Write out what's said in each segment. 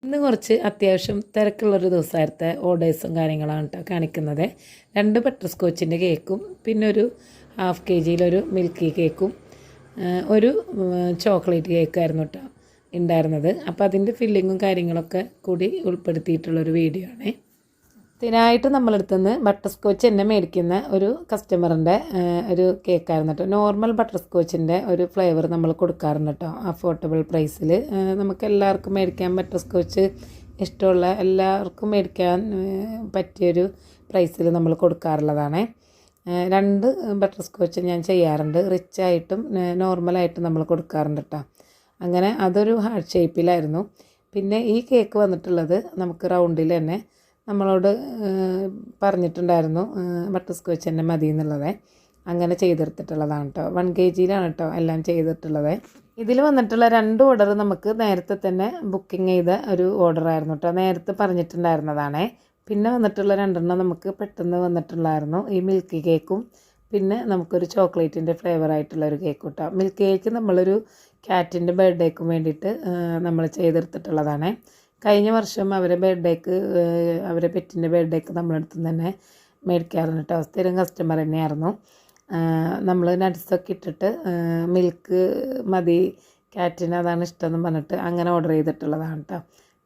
ഇന്ന് കുറച്ച് അത്യാവശ്യം തിരക്കുള്ളൊരു ദിവസമായിരുത്തെ ഓർഡേഴ്സും കാര്യങ്ങളാണ് കേട്ടോ കാണിക്കുന്നത്. 2 ബട്ടർ സ്കോച്ചിൻ്റെ കേക്കും പിന്നെ ഒരു ½ kg മിൽക്കി കേക്കും ഒരു ചോക്ലേറ്റ് കേക്കായിരുന്നു കേട്ടോ ഉണ്ടായിരുന്നത്. അപ്പോൾ അതിൻ്റെ ഫില്ലിങ്ങും കാര്യങ്ങളൊക്കെ കൂടി ഉൾപ്പെടുത്തിയിട്ടുള്ളൊരു വീഡിയോ ആണ്. ഇതിനായിട്ട് നമ്മളെടുത്തുനിന്ന് ബട്ടർ സ്കോച്ച് തന്നെ മേടിക്കുന്ന ഒരു കസ്റ്റമറിൻ്റെ ഒരു കേക്കായിരുന്നു കേട്ടോ. നോർമൽ ബട്ടർ സ്കോച്ചിൻ്റെ ഒരു ഫ്ലേവർ നമ്മൾ കൊടുക്കാറുണ്ട് കേട്ടോ അഫോർഡബിൾ പ്രൈസിൽ. നമുക്ക് എല്ലാവർക്കും മേടിക്കാൻ ബട്ടർ സ്കോച്ച് ഇഷ്ടമുള്ള എല്ലാവർക്കും മേടിക്കാൻ പറ്റിയൊരു പ്രൈസിൽ നമ്മൾ കൊടുക്കാറുള്ളതാണ്. 2 ബട്ടർ സ്കോച്ച് ഞാൻ ചെയ്യാറുണ്ട്. റിച്ചായിട്ടും നോർമലായിട്ടും നമ്മൾ കൊടുക്കാറുണ്ട് കേട്ടോ. അങ്ങനെ അതൊരു ഹാർട്ട് ഷേപ്പിലായിരുന്നു. പിന്നെ ഈ കേക്ക് വന്നിട്ടുള്ളത് നമുക്ക് റൗണ്ടിൽ തന്നെ നമ്മളോട് പറഞ്ഞിട്ടുണ്ടായിരുന്നു ബട്ടർ സ്കോച്ച് തന്നെ മതി എന്നുള്ളത്. അങ്ങനെ ചെയ്തെടുത്തിട്ടുള്ളതാണ് കേട്ടോ. 1 kg കേട്ടോ എല്ലാം ചെയ്തിട്ടുള്ളത്. ഇതിൽ വന്നിട്ടുള്ള 2 ഓർഡർ നമുക്ക് നേരത്തെ തന്നെ ബുക്കിംഗ് ചെയ്ത ഒരു ഓർഡറായിരുന്നു കേട്ടോ. നേരത്തെ പറഞ്ഞിട്ടുണ്ടായിരുന്നതാണേ. പിന്നെ വന്നിട്ടുള്ള 2 നമുക്ക് പെട്ടെന്ന് വന്നിട്ടുള്ളായിരുന്നു. ഈ മിൽക്കി കേക്കും പിന്നെ നമുക്കൊരു ചോക്ലേറ്റിൻ്റെ ഫ്ലേവറായിട്ടുള്ളൊരു കേക്ക് കേട്ടോ. മിൽക്കി കേക്ക് നമ്മളൊരു ക്യാറ്റിൻ്റെ ബർത്ത്ഡേക്കും വേണ്ടിയിട്ട് നമ്മൾ ചെയ്തെടുത്തിട്ടുള്ളതാണ്. കഴിഞ്ഞ വർഷം അവരെ ബർത്ത്ഡേക്ക് അവരെ പെറ്റിൻ്റെ ബർത്ത്ഡേക്ക് നമ്മളടുത്ത് തന്നെ മേടിക്കാറുണ്ട് കേട്ടോ. സ്ഥിരം കസ്റ്റമർ തന്നെയായിരുന്നു. നമ്മൾ നട്ട്സൊക്കെ ഇട്ടിട്ട് മിൽക്ക് മതി ക്യാറ്റിന് അതാണ് ഇഷ്ടമെന്ന് പറഞ്ഞിട്ട് അങ്ങനെ ഓർഡർ ചെയ്തിട്ടുള്ളതാണ് കേട്ടോ.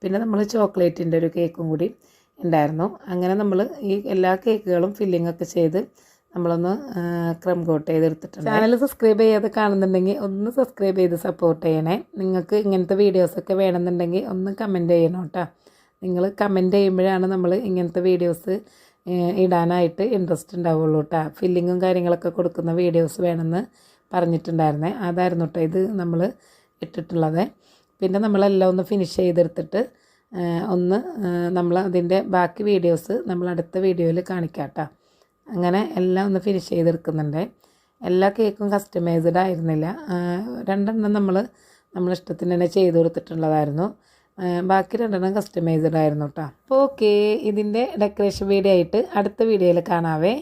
പിന്നെ നമ്മൾ ചോക്ലേറ്റിൻ്റെ ഒരു കേക്കും കൂടി ഉണ്ടായിരുന്നു. അങ്ങനെ നമ്മൾ ഈ എല്ലാ കേക്കുകളും ഫില്ലിങ്ങൊക്കെ ചെയ്ത് നമ്മളൊന്ന് ക്രം കോട്ട് ചെയ്തെടുത്തിട്ടുണ്ട്. ചാനൽ സബ്സ്ക്രൈബ് ചെയ്യാതെ കാണുന്നുണ്ടെങ്കിൽ ഒന്ന് സബ്സ്ക്രൈബ് ചെയ്ത് സപ്പോർട്ട് ചെയ്യണേ. നിങ്ങൾക്ക് ഇങ്ങനത്തെ വീഡിയോസൊക്കെ വേണമെന്നുണ്ടെങ്കിൽ ഒന്ന് കമൻറ്റ് ചെയ്യണം കേട്ടോ. നിങ്ങൾ കമൻറ്റ് ചെയ്യുമ്പോഴാണ് നമ്മൾ ഇങ്ങനത്തെ വീഡിയോസ് ഇടാനായിട്ട് ഇൻട്രസ്റ്റ് ഉണ്ടാവുള്ളൂ കേട്ടോ. ഫില്ലിങ്ങും കാര്യങ്ങളൊക്കെ കൊടുക്കുന്ന വീഡിയോസ് വേണമെന്ന് പറഞ്ഞിട്ടുണ്ടായിരുന്നേ. അതായിരുന്നു കേട്ടോ ഇത് നമ്മൾ ഇട്ടിട്ടുള്ളത്. പിന്നെ നമ്മളെല്ലാം ഒന്ന് ഫിനിഷ് ചെയ്തെടുത്തിട്ട് ഒന്ന് നമ്മൾ അതിൻ്റെ ബാക്കി വീഡിയോസ് നമ്മൾ അടുത്ത വീഡിയോയിൽ കാണിക്കാം കേട്ടോ. അങ്ങനെ എല്ലാം ഒന്ന് ഫിനിഷ് ചെയ്തെടുക്കുന്നുണ്ട്. എല്ലാ കേക്കും കസ്റ്റമൈസ്ഡ് ആയിരുന്നില്ല. 2 നമ്മളിഷ്ടത്തിന് തന്നെ ചെയ്ത് കൊടുത്തിട്ടുള്ളതായിരുന്നു. ബാക്കി 2 കസ്റ്റമൈസ്ഡ് ആയിരുന്നു കേട്ടോ. അപ്പോൾ ഓക്കെ, ഇതിൻ്റെ ഡെക്കറേഷൻ വീഡിയോ ആയിട്ട് അടുത്ത വീഡിയോയിൽ കാണാവേ.